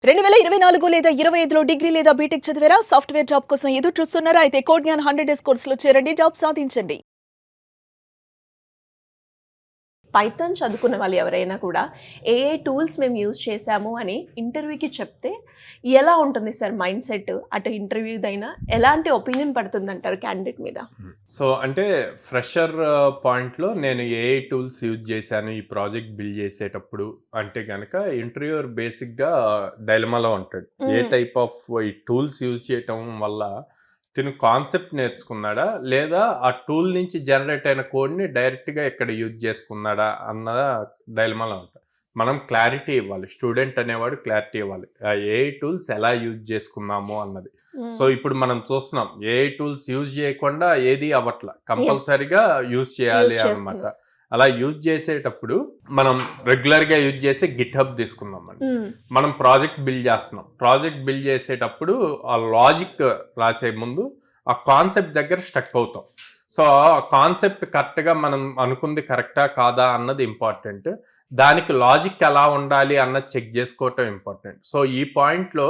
2024 లేదా 25లో డిగ్రీ లేదా బీటెక్ చదివారా? సాఫ్ట్‌వేర్ జాబ్ కోసం ఎదురు చూస్తున్నారా? అయితే కోడ్ జ్ఞాన్ 100 డేస్ కోర్సులో చేరండి. జాబ్ సాధించండి. పైథాన్ చదువుకున్న వాళ్ళు ఎవరైనా కూడా ఏఏ టూల్స్ మేము యూజ్ చేసాము అని ఇంటర్వ్యూకి చెప్తే ఎలా ఉంటుంది సార్ మైండ్ సెట్? అటు ఇంటర్వ్యూదైనా ఎలాంటి ఒపీనియన్ పడుతుందంటారు క్యాండిడేట్ మీద? సో అంటే ఫ్రెషర్ పాయింట్లో నేను ఏఐ టూల్స్ యూజ్ చేశాను ఈ ప్రాజెక్ట్ బిల్డ్ చేసేటప్పుడు అంటే కనుక ఇంటర్వ్యూర్ బేసిక్గా డైలమాలో ఉంటాడు. ఏ టైప్ ఆఫ్ ఈ టూల్స్ యూజ్ చేయటం వల్ల తిను కాన్సెప్ట్ నేర్చుకున్నాడా లేదా ఆ టూల్ నుంచి జనరేట్ అయిన కోడ్ని డైరెక్ట్గా ఇక్కడ యూజ్ చేసుకున్నాడా అన్న డైలమాలో ఉంటాడు. మనం క్లారిటీ ఇవ్వాలి, స్టూడెంట్ అనేవాడు క్లారిటీ ఇవ్వాలి ఏఐ టూల్స్ ఎలా యూజ్ చేసుకున్నాము అన్నది. సో ఇప్పుడు మనం చూస్తున్నాం ఏఐ టూల్స్ యూజ్ చేయకుండా ఏది అవ్వట్ల, కంపల్సరీగా యూజ్ చేయాలి అన్నమాట. అలా యూజ్ చేసేటప్పుడు మనం రెగ్యులర్గా యూజ్ చేసే గిట్ హబ్ తీసుకుందామండి. మనం ప్రాజెక్ట్ బిల్డ్ చేస్తున్నాం, ప్రాజెక్ట్ బిల్డ్ చేసేటప్పుడు ఆ లాజిక్ రాసే ముందు ఆ కాన్సెప్ట్ దగ్గర స్టక్ అవుతాం. సో ఆ కాన్సెప్ట్ కరెక్ట్గా మనం అనుకుంది కరెక్టా కాదా అన్నది ఇంపార్టెంట్, దానికి లాజిక్ ఎలా ఉండాలి అన్నది చెక్ చేసుకోవటం ఇంపార్టెంట్. సో ఈ పాయింట్లో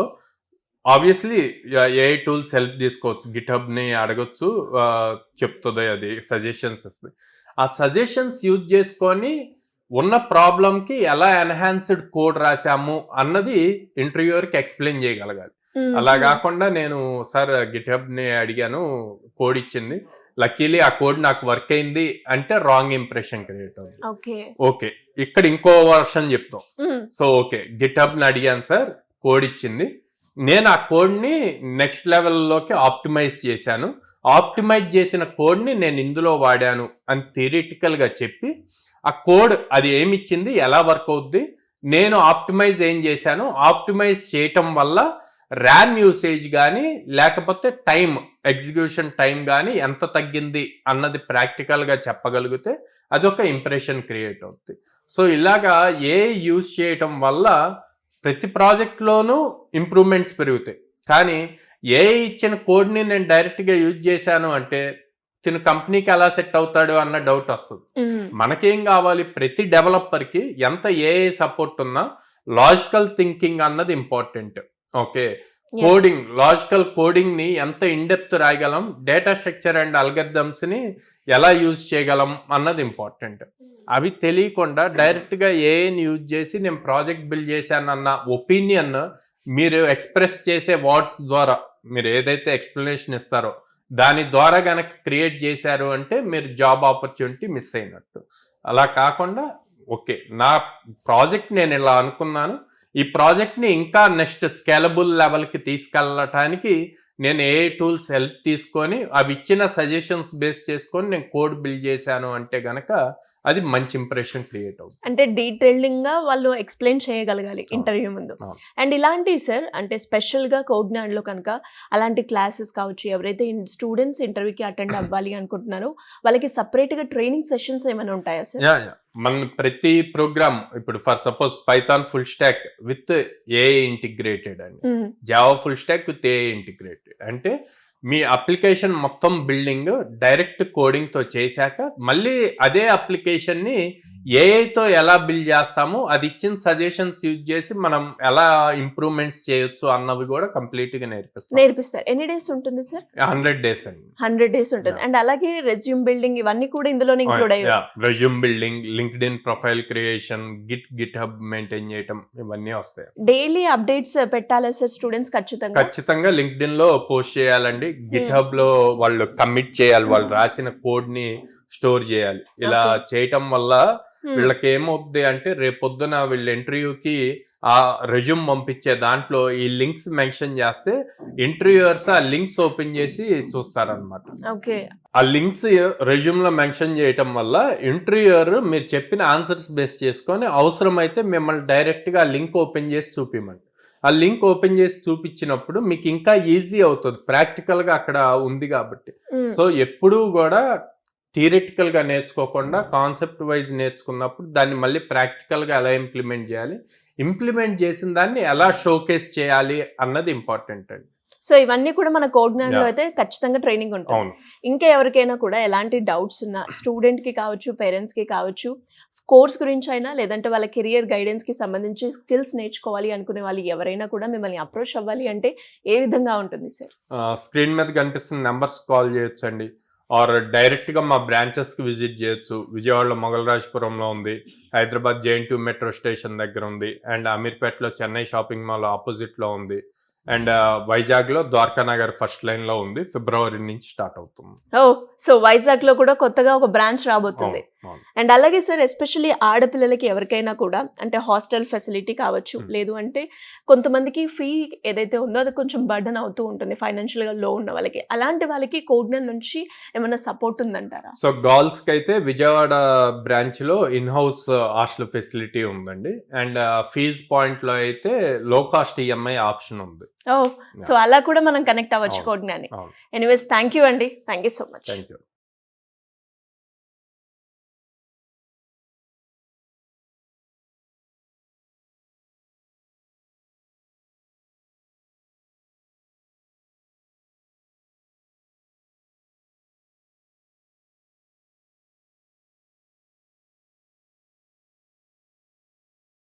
ఆబ్వియస్లీ ఏఐ టూల్స్ హెల్ప్ తీసుకోవచ్చు, గిట్ హబ్ని అడగొచ్చు, చెప్తుంది, అది సజెషన్స్ ఇస్తుంది. ఆ సజెషన్స్ యూజ్ చేసుకొని ఉన్న ప్రాబ్లంకి ఎలా ఎన్హాన్స్డ్ కోడ్ రాసాము అన్నది ఇంటర్వ్యూవర్కి ఎక్స్ప్లెయిన్ చేయగలగాలి. అలా కాకుండా నేను సార్ గిట్ హబ్ని అడిగాను, కోడ్ ఇచ్చింది, లక్కీలీ ఆ కోడ్ నాకు వర్క్ అయింది అంటే రాంగ్ ఇంప్రెషన్ క్రియేట్ అవుతుంది. ఓకే, ఇక్కడ ఇంకో వర్షన్ చెప్తాం. సో ఓకే, గిట్ హబ్ని అడిగాను సార్, కోడ్ ఇచ్చింది, నేను ఆ కోడ్ని నెక్స్ట్ లెవెల్లోకి ఆప్టిమైజ్ చేశాను, ఆప్టిమైజ్ చేసిన కోడ్ని నేను ఇందులో వాడాను అని థియరిటికల్గా చెప్పి ఆ కోడ్ అది ఏమిచ్చింది, ఎలా వర్క్ అవుద్ది, నేను ఆప్టిమైజ్ ఏం చేశాను, ఆప్టిమైజ్ చేయటం వల్ల ర్యామ్ యూసేజ్ కానీ లేకపోతే టైం, ఎగ్జిక్యూషన్ టైం కానీ ఎంత తగ్గింది అన్నది ప్రాక్టికల్గా చెప్పగలిగితే అదొక ఇంప్రెషన్ క్రియేట్ అవుతుంది. సో ఇలాగా ఏ యూజ్ చేయటం వల్ల ప్రతి ప్రాజెక్ట్లోనూ ఇంప్రూవ్మెంట్స్ పెరుగుతాయి. కానీ ఏ ఇచ్చిన కోడ్ని నేను డైరెక్ట్గా యూజ్ చేశాను అంటే తిను కంపెనీకి ఎలా సెట్ అవుతాడు అన్న డౌట్ వస్తుంది. మనకేం కావాలి, ప్రతి డెవలపర్కి ఎంత ఏఐ సపోర్ట్ ఉన్నా లాజికల్ థింకింగ్ అన్నది ఇంపార్టెంట్. ఓకే, కోడింగ్, లాజికల్ కోడింగ్ని ఎంత ఇన్డెప్త్ రాయగలం, డేటా స్ట్రక్చర్ అండ్ అల్గరిథమ్స్ని ఎలా యూజ్ చేయగలం అన్నది ఇంపార్టెంట్. అవి తెలియకుండా డైరెక్ట్గా ఏఐని యూజ్ చేసి నేను ప్రాజెక్ట్ బిల్డ్ చేశానన్న ఒపీనియన్ మీరు ఎక్స్ప్రెస్ చేసే వర్డ్స్ ద్వారా, మీరు ఏదైతే ఎక్స్ప్లెనేషన్ ఇస్తారో దాని ద్వారా గనక క్రియేట్ చేశారు అంటే మీరు జాబ్ ఆపర్చునిటీ మిస్ అయినట్టు. అలా కాకుండా ఓకే, నా ప్రాజెక్ట్ నేను ఇలా అనుకున్నాను, ఈ ప్రాజెక్ట్ని ఇంకా నెక్స్ట్ స్కేలబుల్ లెవెల్కి తీసుకెళ్ళటానికి నేను ఏ టూల్స్ హెల్ప్ తీసుకొని అవి ఇచ్చిన సజెషన్స్ బేస్ చేసుకొని నేను కోడ్ బిల్డ్ చేశాను అంటే గనక అది మంచి ఇంప్రెషన్ క్రియేట్ అవుతుంది. అంటే డీటెయిలింగ్ గా వాళ్ళు ఎక్స్ప్లెయిన్ చేయగలగాలి ఇంటర్వ్యూ ముందు. అండ్ ఇలాంటి సార్ అంటే స్పెషల్గా కోడ్ జ్ఞాన్లో కనుక అలాంటి క్లాసెస్ కావచ్చు, ఎవరైతే స్టూడెంట్స్ ఇంటర్వ్యూకి అటెండ్ అవ్వాలి అనుకుంటున్నారో వాళ్ళకి సపరేట్గా ట్రైనింగ్ సెషన్స్ ఏమైనా ఉంటాయా సార్? మన ప్రతి ప్రోగ్రామ్ ఇప్పుడు for suppose Python full stack with AI integrated అండి, Java full stack with AI integrated అంటే మీ అప్లికేషన్ మొత్తం బిల్డింగ్ డైరెక్ట్ కోడింగ్తో చేశాక మళ్ళీ అదే అప్లికేషన్ని ఏఐతో ఎలా బిల్డ్ చేస్తామో అది ఇచ్చిన సజెషన్స్ యూజ్ చేసి మనం ఎలా ఇంప్రూవ్మెంట్స్ చేయొచ్చు అన్నవి కూడా కంప్లీట్గా నేర్పిస్తారు. ఎన్ని డేస్ ఉంటుంది సార్? 100 days అండి. 100 days ఉంటుంది. అండ్ అలాగే రెజ్యూమ్ బిల్డింగ్ ఇవన్నీ కూడా ఇందులోనే ఇంక్లూడ్ అయ్యాయి. Resume building, LinkedIn profile creation, Git hub maintain చేయటం, ఇవన్నీ వస్తాయి. డైలీ అప్డేట్స్ పెట్టాలా సార్ స్టూడెంట్స్? ఖచ్చితంగా లింక్డ్ఇన్ లో పోస్ట్ చేయాలండి, గిట్ హబ్ లో వాళ్ళు కమిట్ చేయాలి, వాళ్ళు రాసిన కోడ్ ని స్టోర్ చేయాలి. ఇలా చేయటం వల్ల వీళ్ళకి ఏమవుద్ది అంటే రేపొద్దున వీళ్ళ ఇంటర్వ్యూకి ఆ రెజ్యూమ్ పంపించే దాంట్లో ఈ లింక్స్ మెన్షన్ చేస్తే ఇంటర్వ్యూయర్స్ ఆ లింక్స్ ఓపెన్ చేసి చూస్తారనమాట. ఆ లింక్స్ రెజ్యూమ్ లో మెన్షన్ చేయటం వల్ల ఇంటర్వ్యూయర్ మీరు చెప్పిన ఆన్సర్స్ బేస్ చేసుకొని అవసరమైతే మిమ్మల్ని డైరెక్ట్ గా లింక్ ఓపెన్ చేసి చూపిమండి. ఆ లింక్ ఓపెన్ చేసి చూపించినప్పుడు మీకు ఇంకా ఈజీ అవుతుంది, ప్రాక్టికల్ గా అక్కడ ఉంది కాబట్టి. సో ఎప్పుడూ కూడా థియరిటికల్గా నేర్చుకోకుండా కాన్సెప్ట్ వైజ్ నేర్చుకున్నప్పుడు దాన్ని మళ్ళీ ప్రాక్టికల్గా ఎలా ఇంప్లిమెంట్ చేయాలి, ఇంప్లిమెంట్ చేసిన దాన్ని ఎలా షోకేస్ చేయాలి అన్నది ఇంపార్టెంట్ అండి. సో ఇవన్నీ కూడా మన కోడ్జ్ఞాన్లో Yeah. అయితే ఖచ్చితంగా ట్రైనింగ్ ఉంటుంది. అవును. ఇంకా ఎవరికైనా కూడా ఎలాంటి డౌట్స్ ఉన్నా స్టూడెంట్కి కావచ్చు, పేరెంట్స్కి కావచ్చు, కోర్స్ గురించి అయినా లేదంటే వాళ్ళ కెరియర్ గైడెన్స్కి సంబంధించి స్కిల్స్ నేర్చుకోవాలి అనుకునే వాళ్ళు ఎవరైనా కూడా మిమ్మల్ని అప్రోచ్ అవ్వాలి అంటే ఏ విధంగా ఉంటుంది సార్? స్క్రీన్ మీద కనిపిస్తున్న నెంబర్స్ కాల్ చేయొచ్చు అండి, ఆర్ డైరెక్ట్గా మా బ్రాంచెస్కి విజిట్ చేయొచ్చు. విజయవాడలో మొగలరాజపురంలో ఉంది, హైదరాబాద్ JN2 మెట్రో స్టేషన్ దగ్గర ఉంది, అండ్ అమీర్పేటలో చెన్నై షాపింగ్ మాల్ ఆపోజిట్లో ఉంది, అండ్ వైజాగ్లో ద్వారకా నగర్ ఫస్ట్ లైన్లో ఉంది. ఫిబ్రవరి నుంచి స్టార్ట్ అవుతుంది. ఓ సో వైజాగ్లో కూడా కొత్తగా ఒక బ్రాంచ్ రాబోతుంది. అవును. అండ్ అలాగే సార్ ఎస్పెషల్లీ ఆడపిల్లలకి ఎవరికైనా కూడా అంటే హాస్టల్ ఫెసిలిటీ కావచ్చు, లేదు అంటే కొంతమందికి ఫీ ఏదైతే ఉందో అది కొంచెం బర్డన్ అవుతూ ఉంటుంది ఫైనాన్షియల్గా లో ఉన్న వాళ్ళకి. అలాంటి వాళ్ళకి కోడ్జ్ఞాన్ నుంచి ఏమైనా సపోర్ట్ ఉందంటారా? సో గర్ల్స్కి అయితే విజయవాడ బ్రాంచ్లో ఇన్ హౌస్ హాస్టల్ ఫెసిలిటీ ఉందండి, అండ్ ఫీజ్ పాయింట్లో అయితే లో కాస్ట్ EMI ఆప్షన్ ఉంది. ఓ సో అలా కూడా మనం కనెక్ట్ అవ్వచ్చు అవును. కోడ్జ్ఞాన్ని. అవును. ఎనీవేస్ థ్యాంక్ యూ అండి, thank you so much. Thank you.